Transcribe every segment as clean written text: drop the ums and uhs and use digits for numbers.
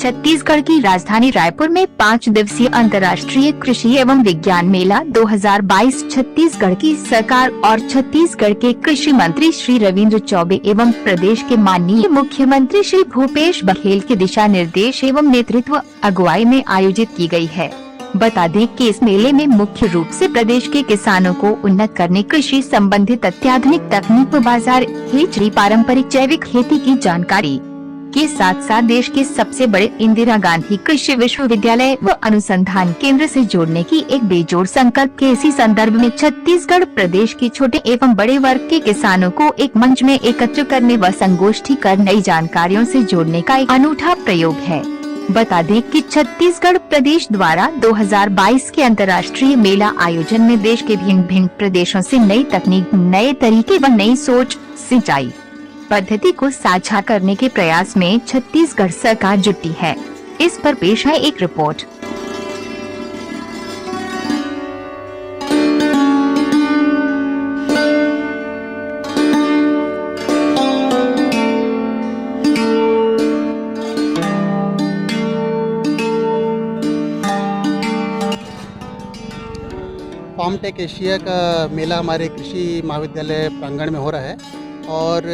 छत्तीसगढ़ की राजधानी रायपुर में 5 दिवसीय अंतर्राष्ट्रीय कृषि एवं विज्ञान मेला 2022 छत्तीसगढ़ की सरकार और छत्तीसगढ़ के कृषि मंत्री श्री रविंद्र चौबे एवं प्रदेश के माननीय मुख्यमंत्री श्री भूपेश बघेल के दिशा निर्देश एवं नेतृत्व अगुवाई में आयोजित की गई है। बता दें कि इस मेले में मुख्य रूप से प्रदेश के किसानों को उन्नत करने, कृषि संबंधित अत्याधुनिक तकनीक व बाजार हेचरी, पारंपरिक जैविक खेती की जानकारी के साथ साथ देश के सबसे बड़े इंदिरा गांधी कृषि विश्वविद्यालय व अनुसंधान केंद्र से जोड़ने की एक बेजोड़ संकल्प के इसी संदर्भ में छत्तीसगढ़ प्रदेश के छोटे एवं बड़े वर्ग के किसानों को एक मंच में एकत्र करने व संगोष्ठी कर नई जानकारियों से जोड़ने का एक अनूठा प्रयोग है। बता दें कि छत्तीसगढ़ प्रदेश द्वारा 2022 के अंतर्राष्ट्रीय मेला आयोजन में देश के भिन्न भिन्न प्रदेशों से नई तकनीक, नए तरीके व नई सोच, सिंचाई पद्धति को साझा करने के प्रयास में छत्तीसगढ़ सरकार जुटी है। इस पर पेश है एक रिपोर्ट। फार्मटेक एशिया का मेला हमारे कृषि महाविद्यालय प्रांगण में हो रहा है और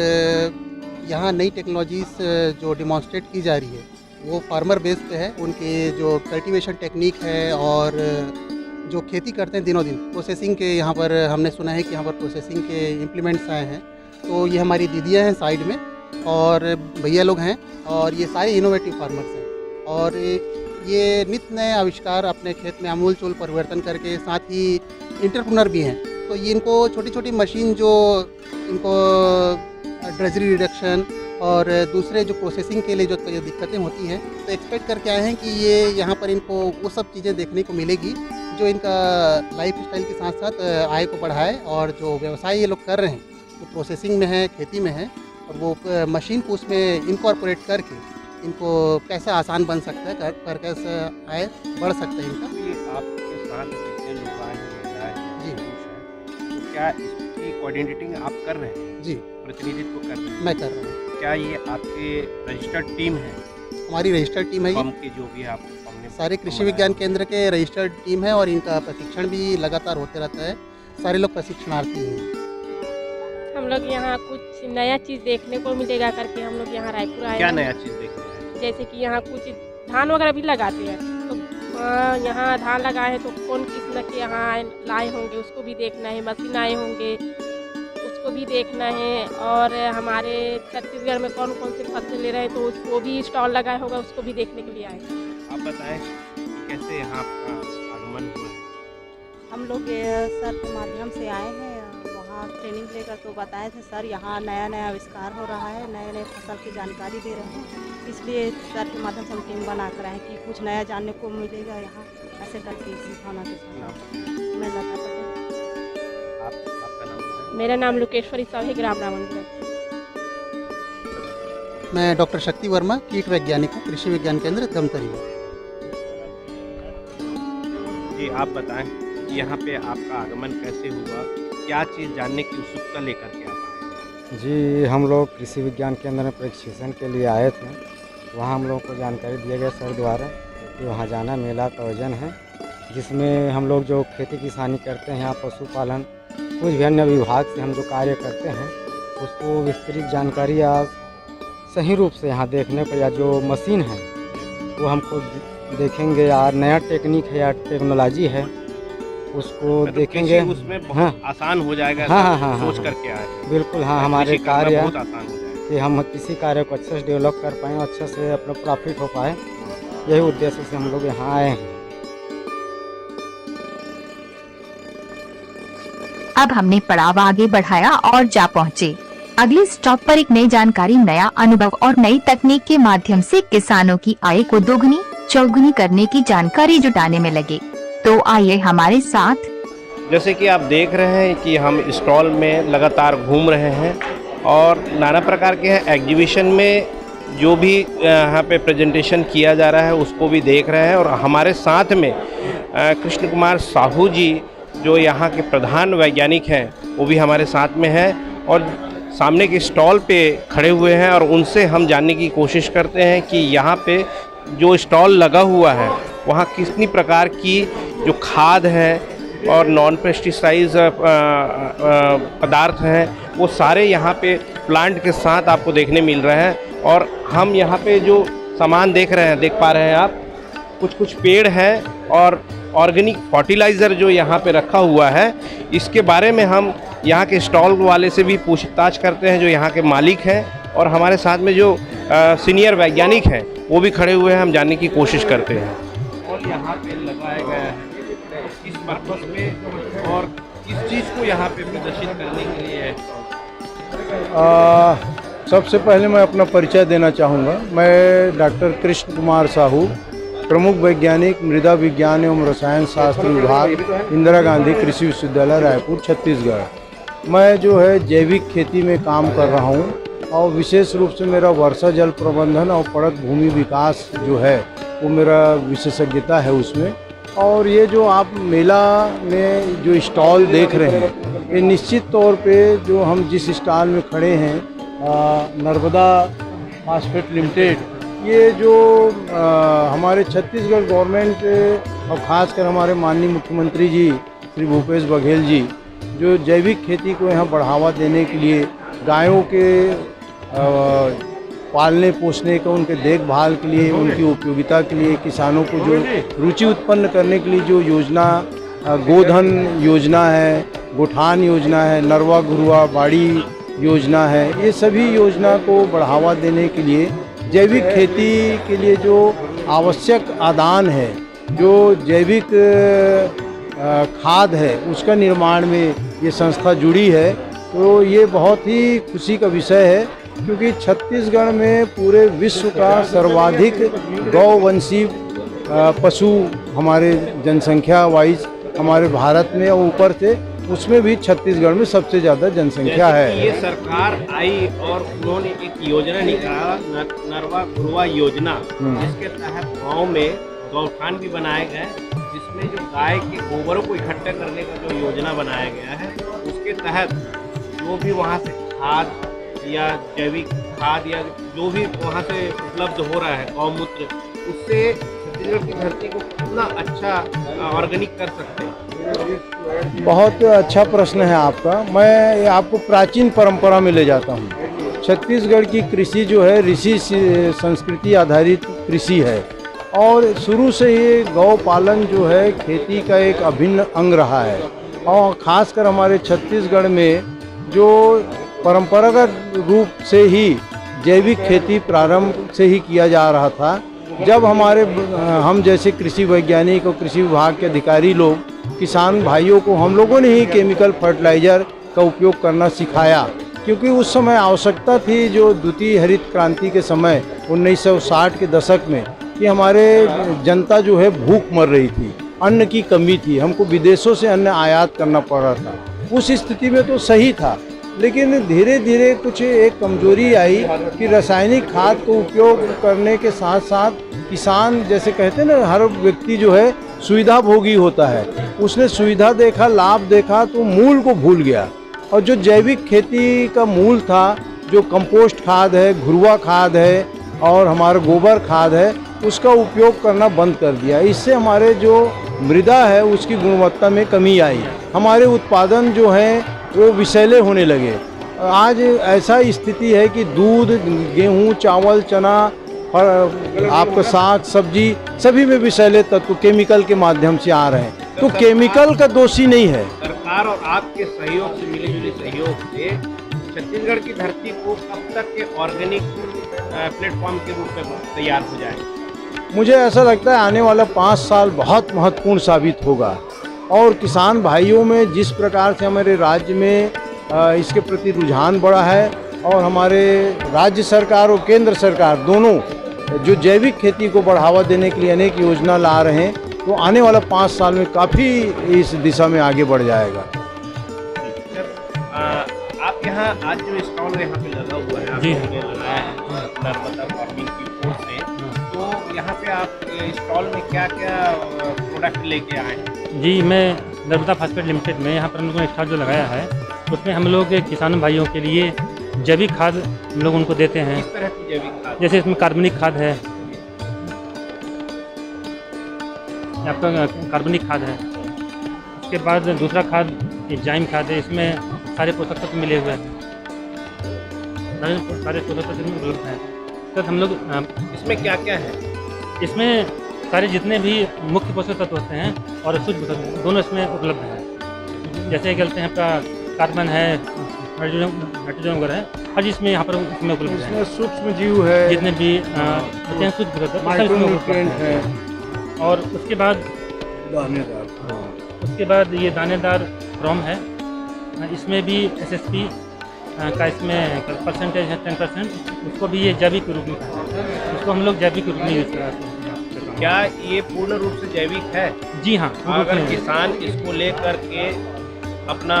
यहाँ नई टेक्नोलॉजीज़ जो डिमॉन्स्ट्रेट की जा रही है वो फार्मर बेस पे है। उनके जो कल्टीवेशन टेक्निक है और जो खेती करते हैं दिनों दिन, प्रोसेसिंग के यहाँ पर हमने सुना है कि यहाँ पर प्रोसेसिंग के इम्प्लीमेंट्स आए हैं। तो ये हमारी दीदियाँ हैं साइड में और भैया लोग हैं और ये सारे इनोवेटिव फार्मर्स हैं और ये नित्य नए आविष्कार अपने खेत में आमूल-चूल परिवर्तन करके, साथ ही एंटरप्रेन्योर भी हैं। तो ये इनको छोटी छोटी मशीन जो इनको ड्रेजरी रिडक्शन और दूसरे जो प्रोसेसिंग के लिए जो दिक्कतें होती हैं, तो एक्सपेक्ट करके आए हैं कि ये यहाँ पर इनको वो सब चीज़ें देखने को मिलेगी जो इनका लाइफ स्टाइल के साथ साथ आय को बढ़ाए। और जो व्यवसाय ये लोग कर रहे हैं जो प्रोसेसिंग में है, खेती में है, और वो मशीन को उसमें इनकॉर्पोरेट करके इनको कैसे आसान बन सकता है, कर कैसे आय बढ़ सकता है इनका। आपके साथ जितने लोग आए हैं जी, तो क्या इसकी कोऑर्डिनेटिंग आप कर रहे हैं? जी, प्रतिनिधित्व कर रहे हैं? मैं कर रहा हूँ। क्या ये आपके रजिस्टर्ड टीम है? हमारी रजिस्टर्ड टीम है ये, फर्म के जो भी आप हमने सारे कृषि विज्ञान केंद्र के रजिस्टर्ड टीम है और इनका प्रशिक्षण भी लगातार होते रहता है। सारे लोग प्रशिक्षणार्थी हैं। हम लोग यहाँ कुछ नया चीज़ देखने को मिलेगा करके हम लोग यहाँ रायपुर आए। क्या नया चीज़ देखते हैं? जैसे कि यहाँ कुछ धान वगैरह भी लगाते हैं, तो यहाँ धान लगाए हैं तो कौन किस्म के यहाँ लाए होंगे उसको भी देखना है, मशीन आए होंगे उसको भी देखना है, और हमारे छत्तीसगढ़ में कौन कौन से फसल ले रहे हैं तो उसको भी स्टॉल लगाया होगा, उसको भी देखने के लिए आए। आप बताएं कि कैसे यहाँ आपका आगमन हुआ है? हम लोग सर के माध्यम से आए हैं, वहाँ ट्रेनिंग लेकर तो बताए थे सर यहाँ नया नया आविष्कार हो रहा है, नए नए फसल की जानकारी दे रहे हैं, इसलिए सर के माध्यम से हम टीम बना कर आए कि कुछ नया जानने को मिलेगा यहाँ, ऐसे करके सिखाना के साथ। मैं लता पटेल। आपका नाम बताएं? मेरा नाम लोकेश्वरी साहू है, ग्राम रावणपुर। मैं डॉक्टर शक्ति वर्मा, कीट वैज्ञानिक हूँ, कृषि विज्ञान केंद्र धमतरी में। जी, आप बताएं कि यहाँ पे आपका आगमन कैसे हुआ, क्या चीज़ जानने की उत्सुकता लेकर के आप आए? जी, हम लोग कृषि विज्ञान केंद्र में प्रशिक्षण के लिए आए थे। वहाँ हम लोग को जानकारी दिया गया सर द्वारा कि वहाँ जाना, मेला का आयोजन है जिसमें हम लोग जो खेती किसानी करते हैं, यहाँ पशुपालन, कुछ भी अन्य विभाग से हम जो कार्य करते हैं उसको विस्तृत जानकारी या सही रूप से यहाँ देखने को, या जो मशीन है वो हमको देखेंगे, या नया टेक्निक है या टेक्नोलॉजी है उसको देखेंगे। उसमें बहुत आसान हो जाएगा। हाँ, सोच करके आए। बिल्कुल, हाँ, हमारे कार्य बहुत आसान हो जाएगा कि हम किसी कार्य को अच्छे से डेवलप कर पाएँ, अच्छे से अपना प्रॉफिट हो पाए, यही उद्देश्य से हम लोग यहाँ आए हैं। अब हमने पड़ाव आगे बढ़ाया और जा पहुँचे अगले स्टॉप पर एक नई जानकारी, नया अनुभव और नई तकनीक के माध्यम से किसानों की आय को दोगुनी चौगुनी करने की जानकारी जुटाने में लगे। तो आइए हमारे साथ। जैसे कि आप देख रहे हैं कि हम स्टॉल में लगातार घूम रहे हैं और नाना प्रकार के एग्जीबिशन में जो भी यहाँ पे प्रेजेंटेशन किया जा रहा है उसको भी देख रहे हैं। और हमारे साथ में कृष्ण कुमार साहू जी जो यहाँ के प्रधान वैज्ञानिक हैं वो भी हमारे साथ में हैं और सामने के स्टॉल पे खड़े हुए हैं और उनसे हम जानने की कोशिश करते हैं कि यहाँ पे जो स्टॉल लगा हुआ है वहाँ कितनी प्रकार की जो खाद है और नॉन पेस्टिसाइड पदार्थ हैं वो सारे यहाँ पे प्लांट के साथ आपको देखने मिल रहे हैं। और हम यहाँ पे जो सामान देख पा रहे हैं आप, कुछ पेड़ हैं और ऑर्गेनिक फर्टिलाइज़र जो यहाँ पे रखा हुआ है, इसके बारे में हम यहाँ के स्टॉल वाले से भी पूछताछ करते हैं, जो यहाँ के मालिक हैं। और हमारे साथ में जो सीनियर वैज्ञानिक हैं वो भी खड़े हुए हैं, हम जानने की कोशिश करते हैं। और यहाँ पे लगाया गया है किस पर्पस पे और किस चीज़ को यहाँ पे प्रदर्शित करने के लिए है? सबसे पहले मैं अपना परिचय देना चाहूँगा। मैं डॉक्टर कृष्ण कुमार साहू, प्रमुख वैज्ञानिक मृदा विज्ञान एवं रसायन शास्त्र विभाग, इंदिरा गांधी कृषि विश्वविद्यालय रायपुर, छत्तीसगढ़। मैं जो है जैविक खेती में काम कर रहा हूँ और विशेष रूप से मेरा वर्षा जल प्रबंधन और पड़क भूमि विकास जो है वो मेरा विशेषज्ञता है उसमें। और ये जो आप मेला में जो स्टॉल देख रहे हैं, ये निश्चित तौर पे जो हम जिस स्टॉल में खड़े हैं, नर्मदा फास्फेट लिमिटेड, ये जो हमारे छत्तीसगढ़ गवर्नमेंट और ख़ासकर हमारे माननीय मुख्यमंत्री जी श्री भूपेश बघेल जी जो जैविक खेती को यहाँ बढ़ावा देने के लिए गायों के पालने पोसने का, उनके देखभाल के लिए, उनकी उपयोगिता के लिए, किसानों को जो रुचि उत्पन्न करने के लिए जो योजना, गोधन योजना है, गोठान योजना है, नरवा घुरुआ बाड़ी योजना है, ये सभी योजना को बढ़ावा देने के लिए जैविक खेती के लिए जो आवश्यक आदान है, जो जैविक खाद है, उसका निर्माण में ये संस्था जुड़ी है। तो ये बहुत ही खुशी का विषय है, क्योंकि छत्तीसगढ़ में पूरे विश्व का सर्वाधिक गौवंशी पशु हमारे जनसंख्या वाइज हमारे भारत में, और ऊपर से उसमें भी छत्तीसगढ़ में सबसे ज़्यादा जनसंख्या है। ये सरकार आई और उन्होंने एक योजना निकाला, नरवा घुरुआ योजना, जिसके तहत गांव में गौठान भी बनाए गए, जिसमें जो गाय के गोबरों को इकट्ठा करने का जो योजना बनाया गया है, उसके तहत जो भी वहाँ से खाद या जैविक खाद या जो भी वहाँ से उपलब्ध हो रहा है गौमूत्र, उससे छत्तीसगढ़ की धरती को कितना अच्छा ऑर्गेनिक कर सकते हैं? बहुत अच्छा प्रश्न है आपका। मैं आपको प्राचीन परंपरा में ले जाता हूँ। छत्तीसगढ़ की कृषि जो है ऋषि संस्कृति आधारित कृषि है, और शुरू से ये गौ पालन जो है खेती का एक अभिन्न अंग रहा है। और ख़ासकर हमारे छत्तीसगढ़ में जो परंपरागत रूप से ही जैविक खेती प्रारंभ से ही किया जा रहा था। जब हम जैसे कृषि वैज्ञानिक और कृषि विभाग के अधिकारी लोग किसान भाइयों को हम लोगों ने ही केमिकल फर्टिलाइज़र का उपयोग करना सिखाया, क्योंकि उस समय आवश्यकता थी, जो द्वितीय हरित क्रांति के समय 1960 के दशक में, कि हमारे जनता जो है भूख मर रही थी, अन्न की कमी थी, हमको विदेशों से अन्न आयात करना पड़ रहा था। उस स्थिति में तो सही था, लेकिन धीरे धीरे कुछ एक कमजोरी आई कि रासायनिक खाद को उपयोग करने के साथ साथ किसान, जैसे कहते हैं ना, हर व्यक्ति जो है सुविधा भोगी होता है, उसने सुविधा देखा, लाभ देखा, तो मूल को भूल गया। और जो जैविक खेती का मूल था, जो कंपोस्ट खाद है, घुरुआ खाद है और हमारा गोबर खाद है, उसका उपयोग करना बंद कर दिया। इससे हमारे जो मृदा है उसकी गुणवत्ता में कमी आई, हमारे उत्पादन जो हैं वो विषैले होने लगे। आज ऐसा स्थिति है कि दूध, गेहूं, चावल, चना और आपका साग सब्जी सभी में विषैले तत्व केमिकल के माध्यम से आ रहे हैं। तो केमिकल का दोषी नहीं है। सरकार और आपके सहयोग से, मिली-जुली सहयोग से छत्तीसगढ़ की धरती को कब तक के ऑर्गेनिक प्लेटफॉर्म के रूप में तैयार हो जाएगा? मुझे ऐसा लगता है आने वाला 5 साल बहुत महत्वपूर्ण साबित होगा। और किसान भाइयों में जिस प्रकार से हमारे राज्य में इसके प्रति रुझान बढ़ा है, और हमारे राज्य सरकार और केंद्र सरकार दोनों जो जैविक खेती को बढ़ावा देने के लिए अनेक योजना ला रहे हैं, तो आने वाला 5 साल में काफ़ी इस दिशा में आगे बढ़ जाएगा। आप यहाँ आज जो स्टॉल यहाँ पे लगा हुआ है, आपने लगाया है नर्मदा फार्मिंग की ओर से, तो यहाँ पे आप स्टॉल में क्या क्या प्रोडक्ट लेके आए हैं? जी, मैं नर्मदा फास्फेट लिमिटेड में यहाँ पर हम लोगों ने स्टॉल जो लगाया है, उसमें हम लोग किसान भाइयों के लिए जैविक खाद हम लोग उनको देते हैं। किस तरह की जैविक खाद? जैसे इसमें कार्बनिक खाद है, आपका कार्बनिक खाद है। उसके बाद दूसरा खाद एंजाइम खाद है, इसमें सारे पोषक तत्व मिले हुए हैं, सारे पोषक तत्व उपलब्ध हैं। तो हम लोग इसमें क्या क्या है? इसमें सारे जितने भी मुख्य पोषक तत्व होते हैं और सूक्ष्म पोषक तत्व दोनों इसमें उपलब्ध हैं। जैसे कहते हैं आपका कार्बन है, नाइट्रोजन वगैरह है, हर चीज़ में यहाँ पर इसमें उपलब्ध है। इसमें सूक्ष्म जीव है, जितने भी होते हैं सूक्ष्म पोषक तत्व सब इसमें उपलब्ध है, हैं। और उसके बाद ये दानेदार क्रोम है, इसमें भी SSP का इसमें परसेंटेज है 10%। उसको भी ये जैविक रूप में है, उसको हम लोग जैविक रूप में यूज़ कराते हैं। क्या ये पूर्ण रूप से जैविक है? जी हाँ। अगर किसान इसको लेकर के अपना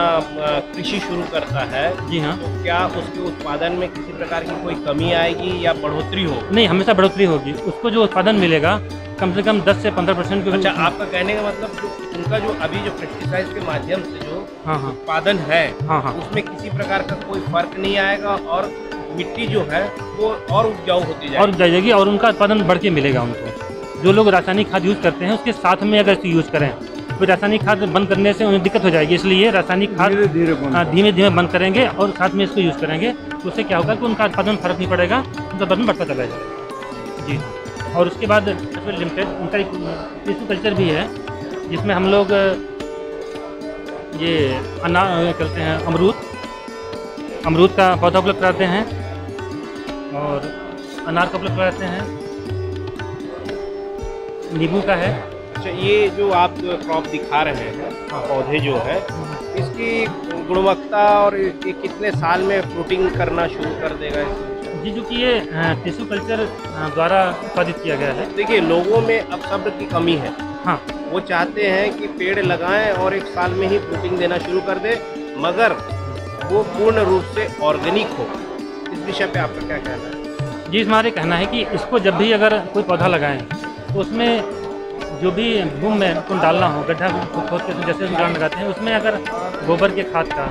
कृषि शुरू करता है, जी हाँ, तो क्या उसके उत्पादन में किसी प्रकार की कोई कमी आएगी या बढ़ोतरी हो? नहीं, हमेशा बढ़ोतरी होगी। उसको जो उत्पादन मिलेगा कम से कम 10 से 15% की। अच्छा, आपका कहने का मतलब जो उनका जो अभी जो पेस्टिसाइड के माध्यम से जो हाँ उत्पादन है, हाँ, उसमें किसी प्रकार का कोई फर्क नहीं आएगा और मिट्टी जो है वो और उपजाऊ होती जाएगी और उनका उत्पादन बढ़ के मिलेगा उनको। जो लोग रासायनिक खाद यूज़ करते हैं उसके साथ में अगर इसे यूज़ करें तो रासायनिक खाद बंद करने से उन्हें दिक्कत हो जाएगी, इसलिए रासायनिक खाद धीमे धीमे बंद करेंगे और साथ में इसको यूज़ करेंगे। तो उससे क्या होगा कि उनका उत्पादन फर्क नहीं पड़ेगा, उनका उत्पादन बढ़ता चला जाएगा। जी। और उसके बाद लिमिटेड उनका एक टिश्यू कल्चर भी है, जिसमें हम लोग ये अनार करते हैं, अमरूद का पौधा उपलब्ध कराते हैं और अनार का उपलब्ध कराते हैं, नींबू का है। अच्छा, ये जो आप क्रॉप दिखा रहे हैं, पौधे जो है, इसकी गुणवत्ता और ये कितने साल में फ्रूटिंग करना शुरू कर देगा? जी, जो कि ये टिश्यू कल्चर द्वारा उत्पादित किया गया है। देखिए, लोगों में अब सब्र की कमी है। हाँ, वो चाहते हैं कि पेड़ लगाएं और 1 साल में ही फ्रूटिंग देना शुरू कर दे, मगर वो पूर्ण रूप से ऑर्गेनिक हो। इस विषय पे आपका क्या कहना है? जी, हमारे कहना है कि इसको जब भी अगर कोई पौधा लगाएं तो उसमें जो भी भूमि में उनको डालना हो, गड्ढा खोद के जैसे उदाहरण लगाते हैं, उसमें अगर गोबर के खाद का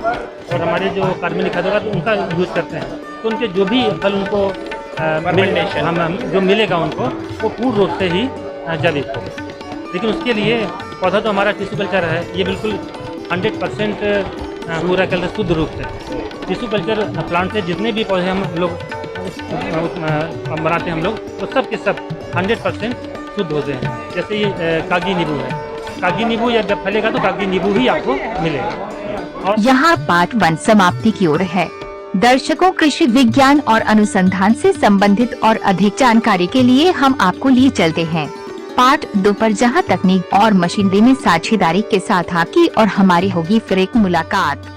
और हमारे जो कार्बनिक खाद होगा तो उनका यूज़ करते हैं, तो उनके जो भी फल उनको जो मिलेगा उनको वो पूर्ण रूप से ही जैविक हो। लेकिन उसके लिए पौधा तो हमारा टिश्यू कल्चर है, ये बिल्कुल 100% पूरा कल्चर शुद्ध रूप से टिश्यू कल्चर प्लांट से जितने भी पौधे हम लोग बनाते हैं हम लोग, वो सब के सब 100% शुद्ध होते हैं। जैसे ये कागी नींबू है, कागी नींबू जब फलेगा तो कागी नींबू ही आपको मिलेगा। और यहाँ पार्ट 1 समाप्ति की ओर है। दर्शकों, कृषि विज्ञान और अनुसंधान से संबंधित और अधिक जानकारी के लिए हम आपको लिए चलते हैं पार्ट 2 पर, जहाँ तकनीक और मशीनरी में साझेदारी के साथ आपकी और हमारी होगी फिर एक मुलाकात।